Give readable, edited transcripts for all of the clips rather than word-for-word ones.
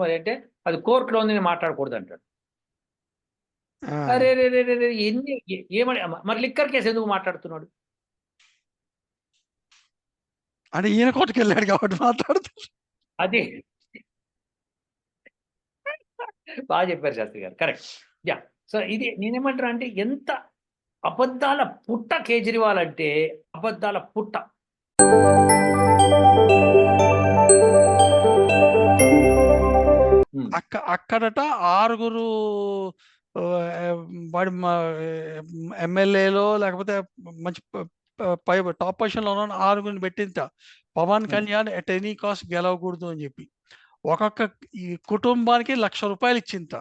మరి అంటే అది కోర్టులో ఉంది, నేను మాట్లాడకూడదు అంటాడు. ఆ, అరే రే రే రే రే, ఎన్ని ఏమని మరి లిక్కర్ కేసు ఎందుకు మాట్లాడుతున్నాడు? అంటే ఈయన కోర్టుకు వెళ్ళాడు కాబట్టి మాట్లాడుతాడు. అది బాగా చెప్పారు శాస్త్రి గారు, కరెక్ట్. యా. సో ఇది నేనేమంటాను అంటే, ఎంత అబద్ధాల పుట్ట కేజ్రీవాల్ అంటే, అబద్ధాల పుట్ట. అక్కడట 6 వాడి ఎమ్మెల్యేలో లేకపోతే మంచి పై టాప్ పొజిషన్లో ఉన్న 6 పెట్టింట Pawan Kalyan at any cost గెలవకూడదు అని చెప్పి. ఒక్కొక్క ఈ కుటుంబానికి ₹1,00,000 ఇచ్చింత.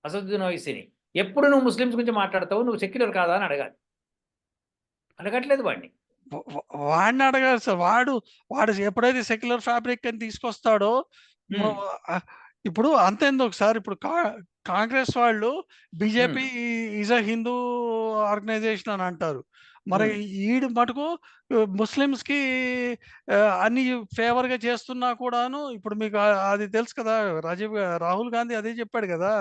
అసదుద్దీన్ ఓవైసీని ఎప్పుడు నువ్వు ముస్లిమ్స్ గురించి మాట్లాడతావు, నువ్వు సెక్యులర్ కాదా అని అడగాలి. అడగట్లేదు వాడిని. వాడిని అడగాలి సార్. వాడు ఎప్పుడైతే సెక్యులర్ ఫ్యాబ్రిక్ అని తీసుకొస్తాడో, ఇప్పుడు అంతెందుకు సార్, ఇప్పుడు కాంగ్రెస్ వాళ్ళు BJP is a Hindu organisation అని అంటారు. మరి ఈడు మటుకు ముస్లిమ్స్కి అన్ని ఫేవర్గా చేస్తున్నా కూడాను. ఇప్పుడు మీకు అది తెలుసు కదా, రాహుల్ గాంధీ అదే చెప్పాడు కదా,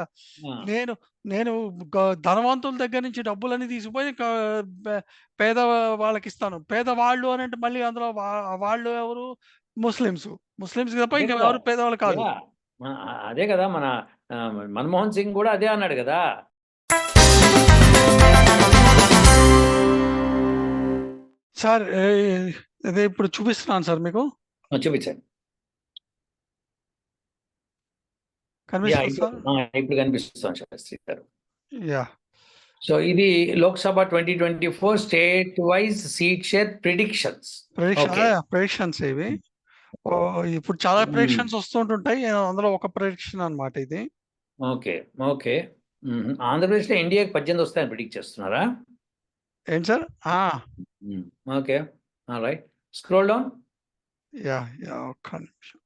నేను ధనవంతుల దగ్గర నుంచి డబ్బులన్నీ తీసుకుపోయి పేద వాళ్ళకి ఇస్తాను. పేదవాళ్ళు అని అంటే మళ్ళీ అందులో వాళ్ళు ఎవరు? ముస్లిమ్స్ తప్ప ఇంకా ఎవరు పేదవాళ్ళు కాదు. అదే కదా, మన మన్మోహన్ సింగ్ కూడా అదే అన్నాడు కదా. సార్ అదే ఇప్పుడు చూపిస్తున్నాను సార్, మీకు చూపించండి. కనిపిస్తుంది సార్? ఇప్పుడు కనిపిస్తుంది శాస్త్రి గారు. యా. సో ఇది Lok Sabha 2024 state wise seat share predictions ఇవి. ఇప్పుడు చాలా ప్రెడిక్షన్స్ వస్తుంటుంటాయి, అందులో ఒక ప్రెడిక్షన్ అన్నమాట ఇది. ఓకే. ఆంధ్రప్రదేశ్లో ఎన్డీఏకి 18 వస్తాయని ప్రిడిక్ట్ చేస్తున్నారా? ఏంటి sir? Okay, right. Scroll down. Ya ఒక్క నిమిషం.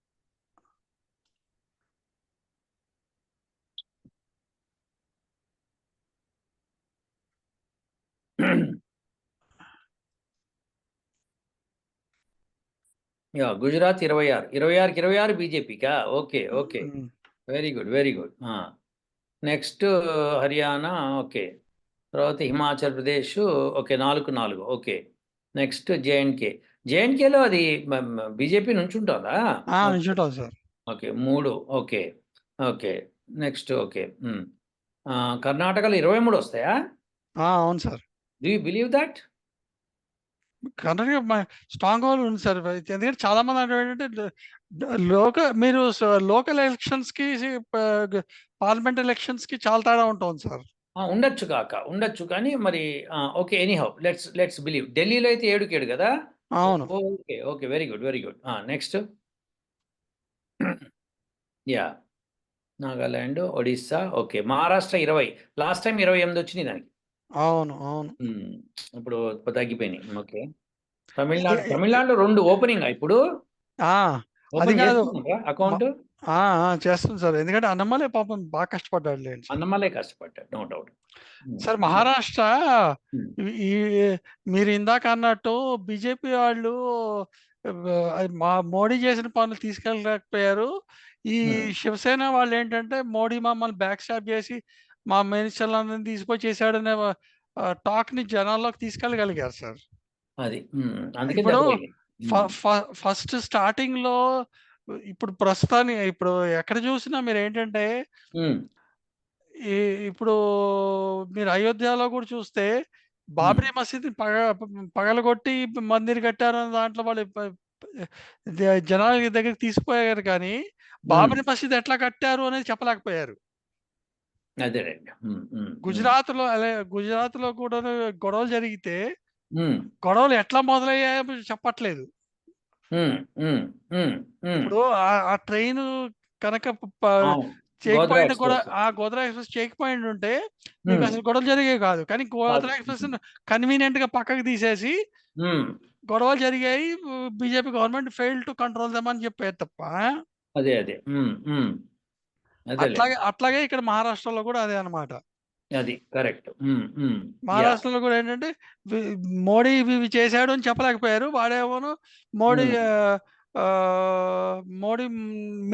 గుజరాత్ 26 బీజేపీకా? Okay, very good. Next Haryana, okay. తర్వాత Himachal Pradesh, okay, 4 okay. Next జేఎన్కేలో అది బీజేపీ నుంచి ఉంటుందా? Sir. Okay, 3 okay. Next okay. కర్ణాటకలో 23 వస్తాయా? అవును sir. Do you believe that? Karnataka stronghold ఉంది సార్. ఎందుకంటే చాలా మంది అంటే ఏంటంటే, మీరు లోకల్ ఎలక్షన్స్కి పార్లమెంట్ ఎలక్షన్స్కి చాలా తేడా ఉంటుంది సార్. ఉండొచ్చు కానీ మరి ఓకే, ఎనీహౌ లెట్స్ బిలీవ్. ఢిల్లీలో అయితే 7 కదా? అవును. Okay, very good. Next Nagaland, Odisha, okay. Maharashtra 20, last time 28 వచ్చినాయి దానికి. అవును. ఇప్పుడు తగ్గిపోయినాయి. ఓకే. తమిళనాడులో 2 ఓపెనింగ్ ఇప్పుడు. అది కాదు, అకౌంట్ చేస్తుంది సార్. ఎందుకంటే అన్నమలే పాపం బాగా కష్టపడ్డాడు. No doubt. సార్ మహారాష్ట్ర ఈ మీరు ఇందాక అన్నట్టు బీజేపీ వాళ్ళు మోడీ చేసిన పనులు తీసుకెళ్ళలేకపోయారు. ఈ శివసేన వాళ్ళు ఏంటంటే, మోడీ మమ్మల్ని బ్యాక్ స్టాప్ చేసి మా మినిస్టర్లందరినీ తీసుకొని చేశాడనే టాక్ ని జనాల్లోకి తీసుకెళ్ళగలిగారు సార్. అది ఇప్పుడు ఫస్ట్ స్టార్టింగ్ లో, ఇప్పుడు ప్రస్తుతానికి ఇప్పుడు ఎక్కడ చూసినా మీరు ఏంటంటే, ఇప్పుడు మీరు అయోధ్యలో కూడా చూస్తే బాబ్రీ మసీద్ పగలగొట్టి మందిర్ కట్టారన్న దాంట్లో వాళ్ళు జనాల దగ్గరికి తీసుకుపోయారు, కానీ బాబ్రీ మసీద్ ఎట్లా కట్టారు అనేది చెప్పలేకపోయారు. గుజరాత్ లో కూడా గొడవలు జరిగితే గొడవలు ఎట్లా మొదలయ్యాయో చెప్పట్లేదు. ఇప్పుడు ఆ ట్రైన్ కనుక చేక్ పాయింట్ కూడా, ఆ గోద్రా ఎక్స్ప్రెస్ చేక్ పాయింట్ ఉంటే మీకు అసలు గొడవలు జరిగేవి కాదు. కానీ గోద్రా ఎక్స్ప్రెస్ కన్వీనియంట్ గా పక్కకు తీసేసి గొడవలు జరిగాయి. BJP government fail to control them అని చెప్పారు తప్ప, అదే అదేలే. అట్లాగే ఇక్కడ మహారాష్ట్రలో కూడా అదే అన్నమాట. అది కరెక్ట్. యా మహారాష్ట్రలో కూడా ఏంటంటే వి మోడీ ఇవి చేశాడు అని చెప్పలేకపోయారు. వాడేమోను మోడీ మోడీ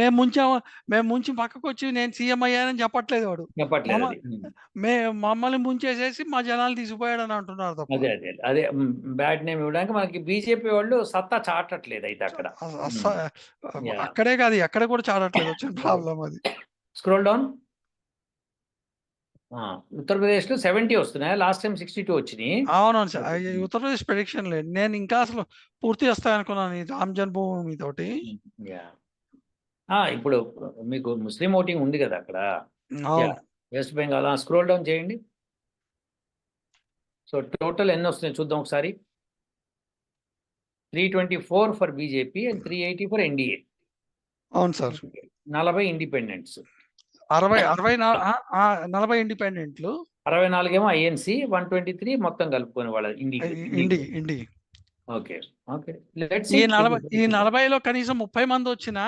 మేము ముంచి పక్కకొచ్చి నేను సీఎం అయ్యానని చెప్పట్లేదు వాడు. చెప్పట్లేదు మమ్మ అది. మమ్మల్ని ముంచేసేసి మా జనాలు తీసుకుపోయాడని అంటున్నారు తప్ప. అదే బ్యాడ్ నేమ్ ఇవ్వడానికి మనకి బీజేపీ వాళ్ళు సత్తా చాటట్లేదు అయితే అక్కడ. Yeah. అక్కడే కాదు, ఎక్కడ కూడా చాడట్లేదు. వచ్చిన ప్రాబ్లం అది. Scroll down. ఉత్తరప్రదేశ్లో 70 వస్తున్నాయి, లాస్ట్ టైం 62 వచ్చినాయి. అవునవును సార్. ఉత్తరప్రదేశ్ ప్రెడిక్షన్ లేదు. నేను ఇంకా అసలు పూర్తి వస్తాయి అనుకున్నాను ఈ రామ్ జన్మభూమి తోటి. ఇప్పుడు మీకు ముస్లిం ఓటింగ్ ఉంది కదా అక్కడ. అవును. వెస్ట్ బెంగాల్. స్క్రోల్ డౌన్ చేయండి. సో టోటల్ ఎన్ని వస్తున్నాయి చూద్దాం ఒకసారి. 324 for BJP and 380 for NDA. అవును సార్. 40 ఇండిపెండెంట్స్. 40 ఇండిపెండెంట్లు, 64 ఏమో ఐఎన్సీ, 123 మొత్తం కలుపుకొని వాళ్ళ ఇండి. ఓకే. ఈ 40లో కనీసం 30 మంది వచ్చినా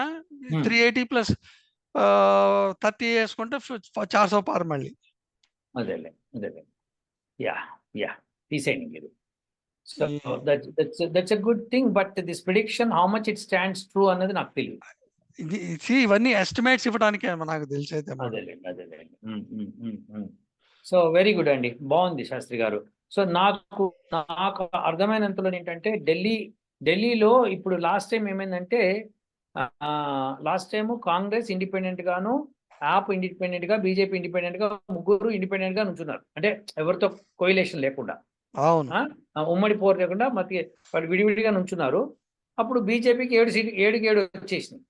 380 ప్లస్ 30 వేసుకుంటే 400 పార్ మళ్ళీ. అదేలే. యా తీసేయండి మీరు. So that's a good thing, but this prediction how much it stands true అన్నది నాకు తెలియదు. ఇవన్నీ ఎస్టిమేట్స్ ఇవ్వడానికి నాకు తెలిసి అయితే. అదేలే. సో వెరీ గుడ్ అండి, బాగుంది శాస్త్రి గారు. సో నాకు అర్థమైనంతలో ఏంటంటే ఢిల్లీలో ఇప్పుడు లాస్ట్ టైం ఏమైందంటే, లాస్ట్ టైం కాంగ్రెస్ ఇండిపెండెంట్ గాను, ఆప్ ఇండిపెండెంట్ గా, బీజేపీ ఇండిపెండెంట్ గా, ముగ్గురు ఇండిపెండెంట్ గా నుంచున్నారు. అంటే ఎవరితో కోయిలేషన్ లేకుండా, ఉమ్మడి పోరు లేకుండా వాళ్ళు విడివిడిగా నుంచున్నారు. అప్పుడు బీజేపీకి 7 వచ్చేసింది.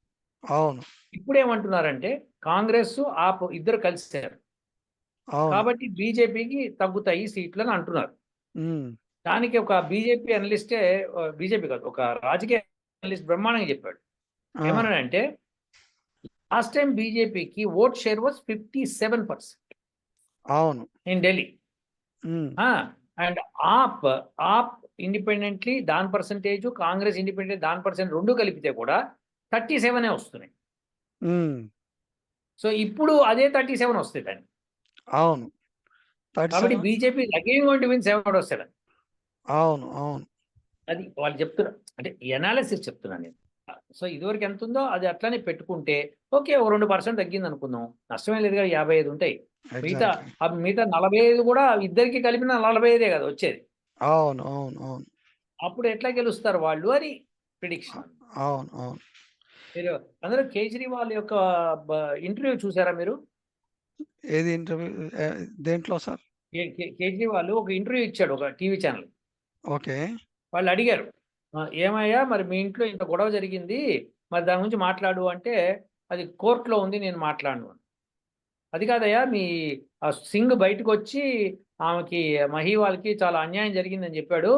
అవును. ఇప్పుడు ఏమంటున్నారంటే కాంగ్రెస్ ఆప్ ఇద్దరు కలిసారు కాబట్టి బీజేపీకి తగ్గుతాయి సీట్లు అని అంటున్నారు. దానికి ఒక బీజేపీ అనలిస్టే, బీజేపీ కాదు, ఒక రాజకీయ అనలిస్ట్ బ్రహ్మాండంగా చెప్పాడు. ఏమన్నాడంటే లాస్ట్ టైం బీజేపీకి ఓట్ షేర్ వాజ్ 57%. అవును. In Delhi. And AAP independently దాని పర్సంటేజ్, కాంగ్రెస్ ఇండిపెండెంట్ దాని పర్సెంట్ రెండు కలిపితే కూడా 37 వస్తున్నాయి. సో ఇప్పుడు అదే 37 వస్తాయి దాన్ని. అవును. కాబట్టి BJP again going to win 7 out of 7. అవును. అది వాళ్ళు చెప్తున్నారు, అంటే ఎనాలిసిస్ చెప్తున్నాను నేను. సో ఇదివరకు ఎంత ఉందో అది అట్లానే పెట్టుకుంటే ఓకే, ఓ 2% తగ్గింది అనుకుందాం, నష్టమే లేదు కదా. 55 ఉంటాయి. మిగతా 45 కూడా ఇద్దరికి కలిపిన 45 కదా వచ్చేది. అవును. అప్పుడు ఎట్లా గెలుస్తారు వాళ్ళు అని ప్రిడిక్షన్. అవును. మీరు అందరూ కేజ్రీవాల్ యొక్క ఇంటర్వ్యూ చూసారా మీరు? ఏది ఇంటర్వ్యూ? దేంట్లో సార్? కేజ్రీవాల్ ఒక ఇంటర్వ్యూ ఇచ్చాడు ఒక టీవీ ఛానల్. ఓకే. వాళ్ళు అడిగారు, ఏమయ్యా మరి మీ ఇంట్లో ఇంత గొడవ జరిగింది, మరి దాని గురించి మాట్లాడు అంటే, అది కోర్టులో ఉంది, నేను మాట్లాడను. అది కాదయ్యా, మీ సింగ్ బయటకు వచ్చి ఆమెకి మహీవాల్కి చాలా అన్యాయం జరిగిందని చెప్పాడు,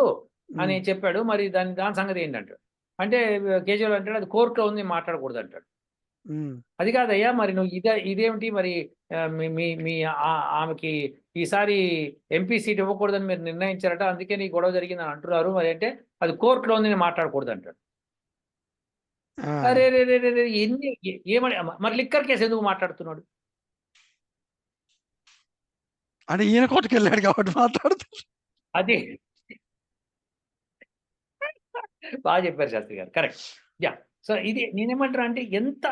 మరి దాని సంగతి ఏంటంటాడు. అంటే కేజ్రీవాల్ అంటాడు అది కోర్టులో ఉంది, మాట్లాడకూడదు అంటాడు. అది కాదయ్యా, మరి నువ్వు ఇదేమిటి మరి మీ ఆమెకి ఈసారి ఎంపీ సీట్ ఇవ్వకూడదని మీరు నిర్ణయించారట, అందుకే నీ గొడవ జరిగిందని అంటున్నారు, మరి అంటే అది కోర్టులో ఉంది, నేను మాట్లాడకూడదు అంటాడు. అరే ఎన్ని ఏమని మరి లిక్కర్ కేసు ఎందుకు మాట్లాడుతున్నాడు? అంటే ఈయన కోర్టుకు వెళ్ళాడు కాబట్టి మాట్లాడుతున్నాడు. అది బాగా చెప్పారు శాస్త్రి గారు, కరెక్ట్. యా. సో ఇది నేనేమంటారా అంటే, ఎంత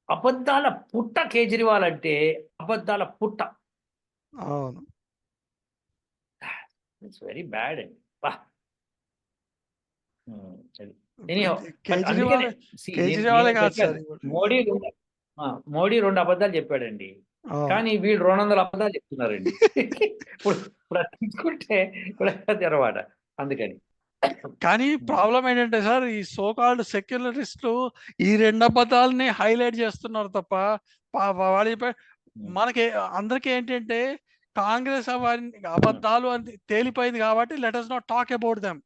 అబద్ధాల పుట్ట కేజ్రీవాల్ అంటే, అబద్ధాల పుట్ట. అవును. ఇట్స్ వెరీ బ్యాడ్ అండి. మోడీ 2 అబద్ధాలు చెప్పాడండి, కానీ వీళ్ళు 200 అబద్ధాలు చెప్తున్నారండి. ఇప్పుడు తీసుకుంటే తెరవాడ. అందుకని కానీ ప్రాబ్లం ఏంటంటే సార్, ఈ సో కాల్డ్ సెక్యులరిస్టులు ఈ 2 అబద్ధాలని హైలైట్ చేస్తున్నారు తప్ప, మనకి అందరికీ ఏంటంటే కాంగ్రెస్ అబద్ధాలు అని తేలిపోయింది కాబట్టి let us not talk about them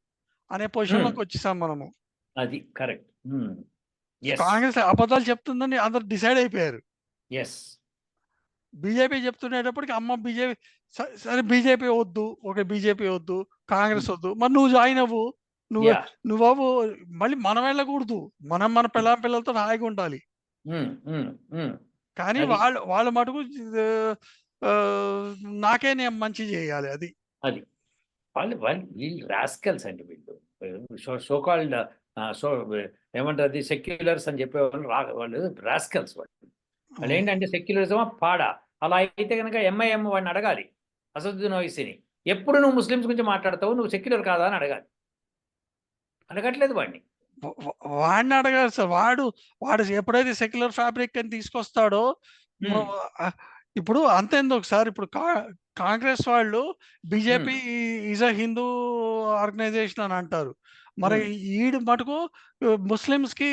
అనే పొజిషన్లోకి వచ్చేసాం మనము. అది కరెక్ట్. కాంగ్రెస్ అబద్ధాలు చెప్తుందని అందరు డిసైడ్ అయిపోయారు. బీజేపీ చెప్తునేటప్పటికి అమ్మ బీజేపీ సరే, బీజేపీ వద్దు, ఓకే బీజేపీ వద్దు, కాంగ్రెస్ వద్దు, మరి నువ్వు జాయిన్ అవ్వు, నువ్వు యా నువ్వు బాబు మళ్ళీ మనం వెళ్ళకూడదు. మనం మన పిల్లలతో హాయిగా ఉండాలి. కానీ అది వాళ్ళ మటుకు నాకే నేను మంచి చేయాలి అది. అది వాళ్ళు వీళ్ళు రాస్కల్స్ అండి వీళ్ళు. సో కాల్డ్ సో ఏమంటారు అది సెక్యులర్స్ అని చెప్పేవాళ్ళు వాళ్ళు రాస్కల్స్ వాళ్ళు. వాళ్ళు ఏంటంటే సెక్యులరిజమా పాడా. అలా అయితే కనుక ఎంఐఎం వాడిని అడగాలి అసదుద్దీన్ ఓవైసీని, ఎప్పుడు నువ్వు ముస్లిమ్స్ గురించి మాట్లాడతావు, నువ్వు సెక్యులర్ కాదా అని అడగాలి. అడగట్లేదు వాడిని. వాడిని అడగాలి సార్. వాడు ఎప్పుడైతే సెక్యులర్ ఫ్యాబ్రిక్ అని తీసుకొస్తాడో ఇప్పుడు అంతెందుకు సార్, ఇప్పుడు కాంగ్రెస్ వాళ్ళు BJP is a Hindu organisation అని అంటారు. మరి ఈడు మటుకు ముస్లిమ్స్ కి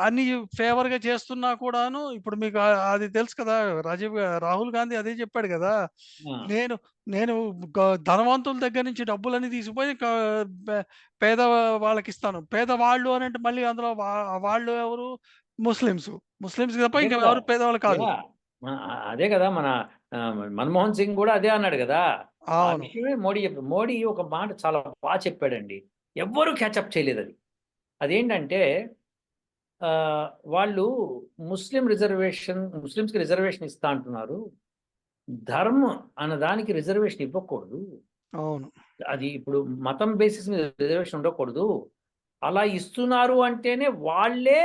అన్ని ఫేవర్ గా చేస్తున్నా కూడాను. ఇప్పుడు మీకు అది తెలుసు కదా, రాహుల్ గాంధీ అదే చెప్పాడు కదా, నేను నేను ధనవంతుల దగ్గర నుంచి డబ్బులన్నీ తీసుకుపోయి పేద వాళ్ళకి ఇస్తాను. పేదవాళ్ళు అని అంటే మళ్ళీ అందులో వాళ్ళు ఎవరు? ముస్లిమ్స్ తప్ప ఇంకా ఎవరు పేదవాళ్ళు కాదు. అదే కదా మన మన్మోహన్ సింగ్ కూడా అదే అన్నాడు కదా. ఆ అవును. విషయమే మోడీ ఒక మాట చాలా బాగా చెప్పాడండి. ఎవ్వరూ క్యాచప్ చేయలేదు అది. అదేంటంటే వాళ్ళు ముస్లిమ్స్కి రిజర్వేషన్ ఇస్తా అంటున్నారు. ధర్మం అన్న దానికి రిజర్వేషన్ ఇవ్వకూడదు. అవును. అది ఇప్పుడు మతం బేసిస్ మీద రిజర్వేషన్ ఉండకూడదు. అలా ఇస్తున్నారు అంటేనే వాళ్ళే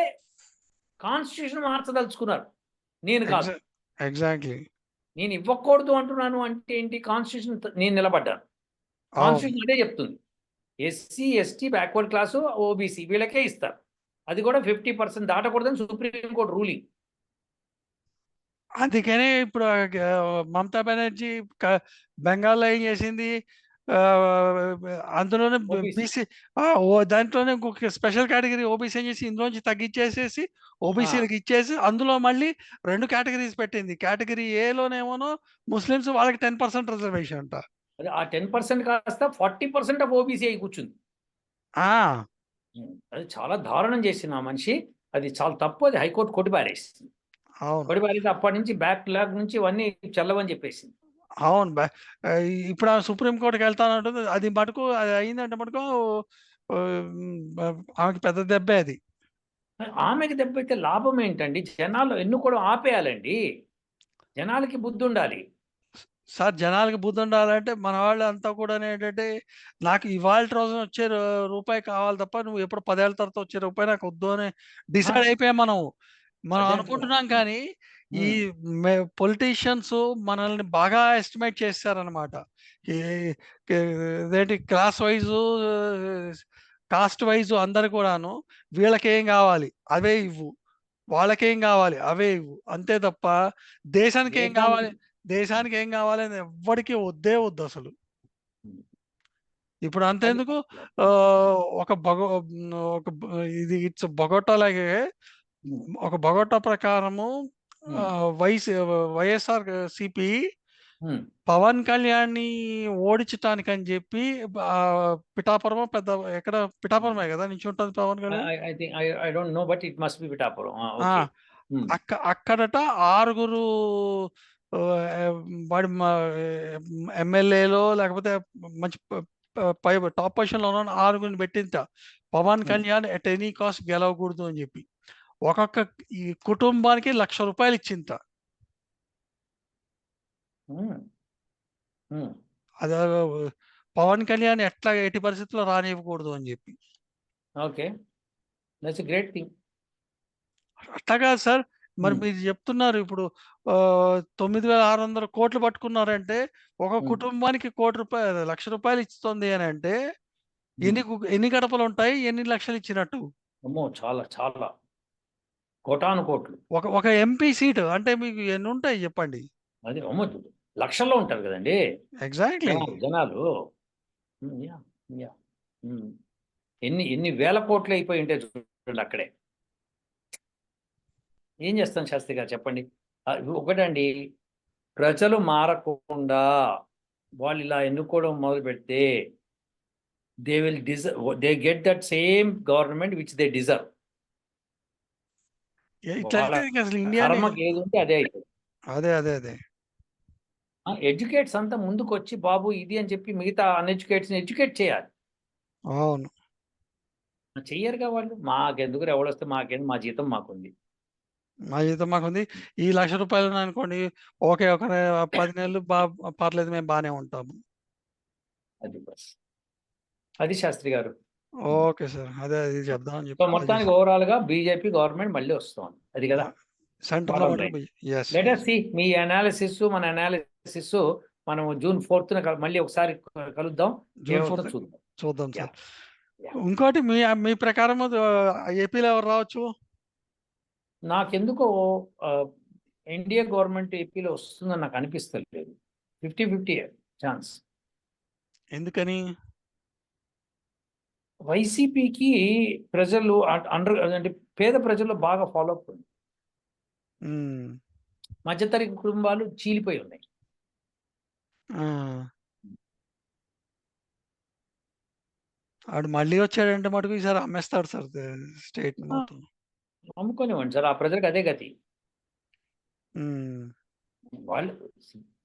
కాన్స్టిట్యూషన్ మార్చదలుచుకున్నారు, నేను కాదు. ఎగ్జాక్ట్లీ. నేను ఇవ్వకూడదు అంటున్నాను అంటే ఏంటి? కాన్స్టిట్యూషన్ నేను నిలబడ్డాను. కాన్స్టిట్యూషన్ అదే చెప్తుంది. SC, ST, backward class, OBC వీళ్ళకే ఇస్తారు. అది కూడా 50% దాటకూడదని సుప్రీంకోర్టు రూలింగ్. అందుకనే ఇప్పుడు మమతా బెనర్జీ బెంగాల్లో ఏం చేసింది, అందులోనే బీసీ దాంట్లోనే ఇంకొక స్పెషల్ కేటగిరీ ఓబీసీ ఏం చేసి ఇందులోంచి తగ్గించేసేసి ఓబీసీలకు ఇచ్చేసి అందులో మళ్ళీ 2 కేటగిరీస్ పెట్టింది. కేటగిరీ ఏలోనేమోనో ముస్లిమ్స్ వాళ్ళకి 10% రిజర్వేషన్ అంట. అది ఆ 10% కాస్త 40% ఆఫ్ ఓబీసీ అయి కూర్చుంది. అది చాలా దారుణం చేసింది ఆ మనిషి. అది చాలా తప్పు. అది హైకోర్టు కొట్టిపారేసింది. కొట్టిపారేసి అప్పటి నుంచి బ్యాక్లాగ్ నుంచి ఇవన్నీ చెల్లవని చెప్పేసింది. అవును. ఇప్పుడు ఆమె సుప్రీం కోర్టుకి వెళ్తానంటుంది. అది మటుకు అది అయిందంటే మటుకు ఆమెకి పెద్ద దెబ్బే అది. ఆమెకి దెబ్బైతే లాభం ఏంటండి? జనాలు ఎన్నుకోవడం ఆపేయాలండి. జనాలకి బుద్ధి ఉండాలి. సార్ జనాలకి బుద్ధి ఉండాలంటే మన వాళ్ళు అంతా కూడా ఏంటంటే, నాకు ఇవాళ రోజున వచ్చే రూపాయి కావాలి తప్ప నువ్వు ఎప్పుడు 10 ఏళ్ల తర్వాత వచ్చే రూపాయి నాకు వద్దు అని డిసైడ్ అయిపోయాం మనం. మనం అనుకుంటున్నాం కానీ ఈ పొలిటీషియన్స్ మనల్ని బాగా ఎస్టిమేట్ చేస్తారనమాట. ఇదేంటి క్లాస్ వైజు, కాస్ట్ వైజు అందరు కూడాను వీళ్ళకేం కావాలి అవే ఇవ్వు, వాళ్ళకేం కావాలి అవే ఇవ్వు, అంతే తప్ప దేశానికి ఏం కావాలి అని ఎవ్వడికి వద్దే వద్దు అసలు. ఇప్పుడు అంతెందుకు ఒక ఇది ఇట్స్ బొగోటా లాగే ఒక బొగోటా ప్రకారము వైఎస్ఆర్ సిపి పవన్ కళ్యాణ్‌ని ఓడించటానికని చెప్పి పిఠాపురమో ఎక్కడ పిఠాపురమే కదా నించుంటది Pawan Kalyan? I think I don't know but it must be Pithapuram. Okay. అక్కడట 6 వాడి ఎమ్మెల్యేలో లేకపోతే మంచి టాప్ పొజిషన్‌లో ఉన్న 6 పెట్టింట. Pawan Kalyan at any cost గెలవకూడదు అని చెప్పి. ఒక్కొక్క ఈ కుటుంబానికి ₹1,00,000 ఇచ్చింత. అది పవన్ కళ్యాణ్ ఎట్టి పరిస్థితుల్లో రానివ్వకూడదు అని చెప్పి. Okay. That's a great thing. అట్లా కాదు సార్. మరి మీరు చెప్తున్నారు ఇప్పుడు 9,600 కోట్లు పట్టుకున్నారంటే ఒక కుటుంబానికి ₹1,00,000 ఇస్తుంది అని అంటే ఎన్ని గడపలు ఉంటాయి? ఎన్ని లక్షలు ఇచ్చినట్టు? అమ్మో! చాలా చాలా కోటాను కోట్లు. ఒక ఎంపీ సీటు అంటే మీకు ఎన్ని ఉంటాయి చెప్పండి? అది అమ్మో! లక్షల్లో ఉంటారు కదండీ ఎగ్జాక్ట్‌లీ. జనాలు. ఎన్ని వేల కోట్లు అయిపోయి ఉంటాయి చూడండి అక్కడే. ఏం చేస్తాం శాస్త్రి గారు చెప్పండి? ఒకటండి, ప్రజలు మారకుండా వాళ్ళు ఇలా ఎన్నుకోవడం మొదలుపెడితే they get that same government which they deserve. కర్మకి ఏది ఉంటే అదే అవుతుంది. అదే. ఎడ్యుకేట్స్ అంతా ముందుకు వచ్చి బాబు ఇది అని చెప్పి మిగతా అన్ఎడ్యుకేట్స్ని ఎడ్యుకేట్ చేయాలి. అవును. చెయ్యరుగా వాళ్ళు. మాకెందుకురా ఎవడొస్తే మాకేంది, మా జీతం మాకుంది. మా జీతం మాకుంది. ఈ రూ. 1,00,000 ఉన్నాయనుకోండి, ఓకే. ఒక 10 నెలలు పర్లేదు, మేము బానే ఉంటాము. అది బస్. అది శాస్త్రి గారు. Okay sir. అది చెప్దామని సో చెప్పి కాల్ మొత్తానికి చేశాను. ఓవరాల్‌గా బీజేపీ గవర్నమెంట్ మళ్ళీ వస్తోంది. అది కదా! సెంటర్‌లో బాటమ్ మటుకు line. Yes. Let yes. Us see మీ అనాలిసిస్, మన అనాలిసిస్ మనం జూన్ 4న మళ్ళీ ఒకసారి కలుద్దాం. జూన్ ఏమవుతుందో 4 చూద్దాం. చూద్దాం సార్. యాహ్! యాహ్! ఇంకోటి మీ ప్రకారం ఏపీలో ఎవరు రావచ్చు? నాకెందుకో ఎన్‌డీఏ గవర్నమెంట్ ఏపీలో వస్తుందని నాకు అనిపిస్తలేదు. 50-50 ఛాన్స్. ఎందుకని? వైసీపీకి ప్రజలు అంటే పేద ప్రజల్లో బాగా ఫాలో అప్ ఉంది. హ్మ్. మధ్యతరగతి కుటుంబాలు చీలిపోయి ఉన్నాయి. ఆ! ఆడు మళ్ళీ వచ్చాడంటే మటుకు ఈసారి అమ్మేస్తాడు సార్ స్టేట్‌ని ఆ! మొత్తం. నమ్ముకోనివ్వండి సార్. ఆ ప్రజలకు అదే గతి. హ్మ్. వాళ్ళు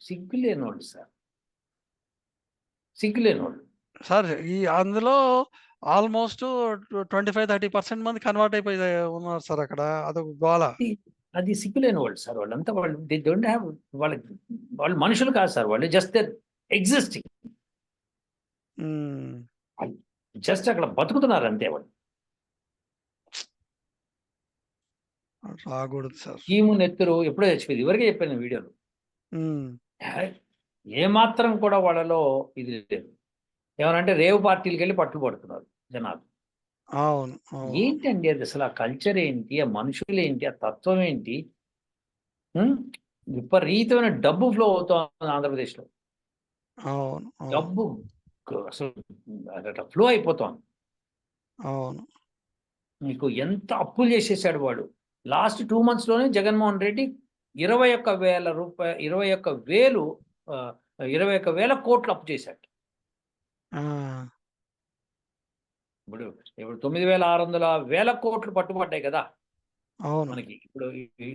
సిగ్గు లేనోళ్ళు సార్. సిగ్గు లేనోళ్ళు. సార్ అందులో ఆల్‌మోస్ట్ 25, 30% మంది కన్వర్ట్ అయిపోయి ఉన్నారు సార్ అక్కడ. అదొక గోల. అది అది సిగ్గు లేనోళ్ళు సార్. వాళ్ళంతా వాళ్ళు దే డోంట్ హావ్ వాళ్ళకి వాళ్ళు మనుషులు కాదు సార్. వాళ్ళు జస్ట్ దే ఎగ్జిస్టింగ్. హ్మ్. జస్ట్ అక్కడ బతుకుతున్నారు అంతే వాళ్ళు. రాకూడదు సార్. చీము నెత్తురు ఎప్పుడో చచ్చిపోయింది. ఇదివరకే చెప్పాను వీడియోలో. హ్మ్. ఏమాత్రం కూడా వాళ్ళలో ఇది లేదు. ఏమనంటే రేవ్ పార్టీలకెళ్ళి పట్టులు పడుతున్నారు జనాలు. అవును. అవును. ఏంటండి అది అసలు ఆ కల్చర్ ఏంటి? ఆ మనుషులేంటి? ఆ తత్వం ఏంటి? హ్మ్. విపరీతమైన డబ్బు ఫ్లో అవుతోంది ఆంధ్రప్రదేశ్‌లో. అవును. అవును. డబ్బు అసలు అదట ఫ్లో అయిపోతోంది. అవును. మీకు ఎంత అప్పులు చేసేసాడు వాడు. లాస్ట్ 2 మంత్స్‌లోనే జగన్మోహన్ రెడ్డి 21,000 21,000 కోట్లు అప్పు చేశాడు. ఆ! ఇప్పుడు ఇప్పుడు 9,600 కోట్లు పట్టుబడ్డాయి కదా! అవును. మనకి ఇప్పుడు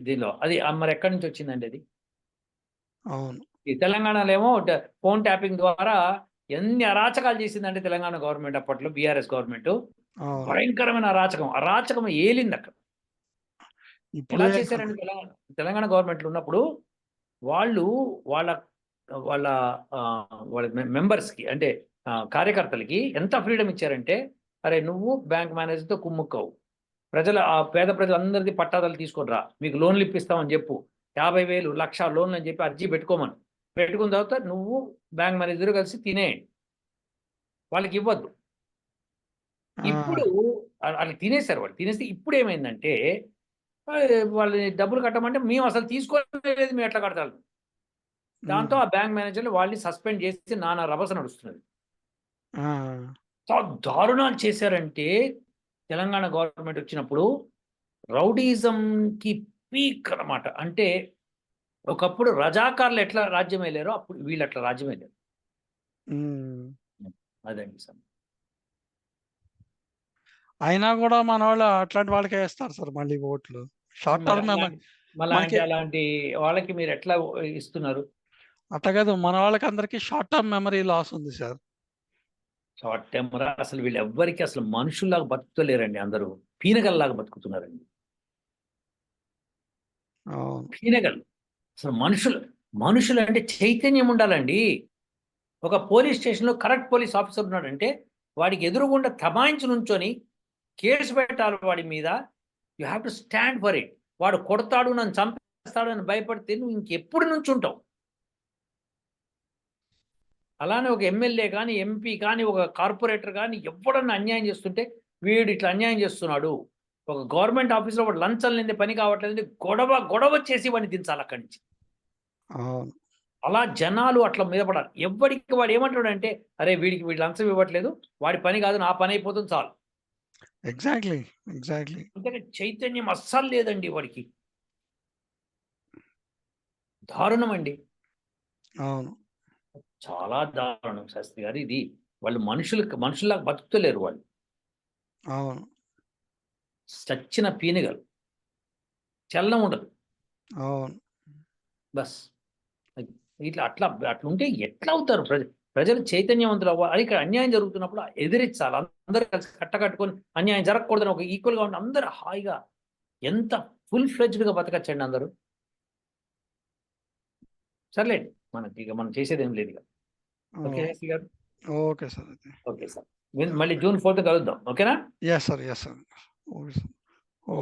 దీనిలో. అది మరి ఎక్కడి నుంచి వచ్చిందండి అది? అవును. ఈ తెలంగాణలో ఏమో ఫోన్ ట్యాపింగ్ ద్వారా ఎన్ని అరాచకాలు చేసిందంటే తెలంగాణ గవర్నమెంట్ అప్పట్లో బీఆర్ఎస్ గవర్నమెంట్. అవును. భయంకరమైన అరాచకం. అరాచకం ఏలిందక్కడ. ఇప్పుడు ఎలా ఇంకా చేశారంటే తెలంగాణ గవర్నమెంట్‌లో ఉన్నప్పుడు వాళ్ళు వాళ్ళ వాళ్ళ వాళ్ళ మెంబర్స్‌కి అంటే కార్యకర్తలకి ఎంత ఫ్రీడమ్ ఇచ్చారంటే, "అరే! నువ్వు బ్యాంక్ మేనేజర్‌తో కుమ్ముక్కవు. పేద ప్రజలందరిది పట్టాదాలు తీసుకొని రా. మీకు లోన్‌లు ఇప్పిస్తామని జెప్పు. 50,000, 1,00,000 లోన్‌లు అని చెప్పి అర్జీ పెట్టుకోమను. పెట్టుకున్న తర్వాత నువ్వు బ్యాంక్ మేనేజర్ కలిసి తినేయండి. వాళ్ళకివ్వద్దు." ఆ! ఇప్పుడు అలా తినేసారు వాళ్ళు. తినేస్తే ఇప్పుడేమైందంటే వాళ్ళని డబ్బులు కట్టమంటే మేము అసలు తీసుకోనే లేదు. మేము ఎట్లా కడతాం? దాంతో హ్మ్. ఆ బ్యాంక్ మేనేజర్‌లు వాళ్ళని సస్పెండ్ చేసి నానా రభస నడుస్తున్నది. ఆ! చాలా దారుణాలు చేశారంటే తెలంగాణ గవర్నమెంట్ వచ్చినప్పుడు రౌడీయిజంకి పీక్ అన్నమాట. అంటే ఒకప్పుడు రజాకార్లు ఎట్లా రాజ్యమేలారో అప్పుడు వీళ్ళు అట్లా రాజ్యమేలారు. హ్మ్. అదండి సంగతి. అయినా గూడా మనోళ్ళు అట్లాంటి వాళ్ళకే ఏస్తారు సార్ మళ్ళీ ఓట్లు. షార్ట్ మరి టర్మ్ మెమరీ అలాంటి మనకి అలాంటి వాళ్ళకి మీరు ఎట్లా ఇస్తున్నారు? అట్లా కాదు. మన వాళ్ళకందరికి షార్ట్ టర్మ్ మెమరీ లాస్ ఉంది సార్. షార్ట్ టెంపరా అసలు వీళ్ళెవ్వరికీ అసలు మనుషుల్లాగా బతుకుతలేరండి అందరూ. పీనగల్లాగా బతుకుతున్నారండి. అవును. పీనగల్. అసలు మనుషులంటే చైతన్యం ఉండాలండి. ఒక పోలీస్ స్టేషన్‌లో కరెక్ట్ పోలీస్ ఆఫీసర్ ఉన్నాడంటే, వాడికి ఎదురుగుండా తమాయించి నుంచొని కేస్ పెట్టాలి వాడి మీద. You have to stand for it. వాడు కొడతాడు, నన్ను చంపేస్తాడు అని భయపడితే నువ్వు ఇంకెప్పుడు నుంచుంటావు? అలానే ఒక ఎమ్మెల్యే గాని, ఎంపీ కానీ, ఒక కార్పొరేటర్ గాని ఎవ్వడన్నా అన్యాయం చేస్తుంటే, వీడు ఇట్లా అన్యాయం చేస్తున్నాడు. ఒక గవర్నమెంట్ ఆఫీస్‌లో వాడు లంచాలు లేనిదే పని కావట్లేదని గొడవ చేసి వాడిని దించాలి అక్కడి నుంచి. అవును. అలా జనాలు అట్లా మీద పడాలి. ఎవ్వడికి వాడు ఏమంటాడంటే, "అరే! వీడు లంచం ఇవ్వట్లేదు. వాడి పని కాదు నా పని అయిపోతుంది చాలు." ఎగ్జాక్ట్‌లీ. ఎగ్జాక్ట్‌లీ. అంతేగాని చైతన్యం అస్సలు లేదండి వాడికి. దారుణమండి. అవును. చాలా దారుణం శాస్త్రి గారు ఇది. వాళ్ళు మనుషుల్లాగా బతుకుతలేరు వాళ్ళు. అవును. చచ్చిన పీనుగలు. చలనం ఉండదు. అవును. బస్. అది. అట్లుంటే ఎట్లా అవుతారు ప్రజలు చైతన్యవంతులు అవ్వాలి. అది ఇక్కడ అన్యాయం జరుగుతున్నప్పుడు ఎదిరించాలి. అందరూ కలిసి కట్టకట్టుకొని అన్యాయం జరగకూడదని ఒక ఈక్వల్గా ఉండి అందరూ హాయిగా ఎంత ఫుల్ ఫ్లెడ్జ్డ్గా బతకచ్చండి అందరూ. సర్లేండి, మనకి ఇక మనం చేసేది ఏం లేదు ఇక. ఓకే ఎస్సీ గారు. Okay sir. ఓకే సార్, మళ్ళీ జూన్ 4th కలుద్దాం. ఓకేనా? Yes sir. Okay sir. ఓ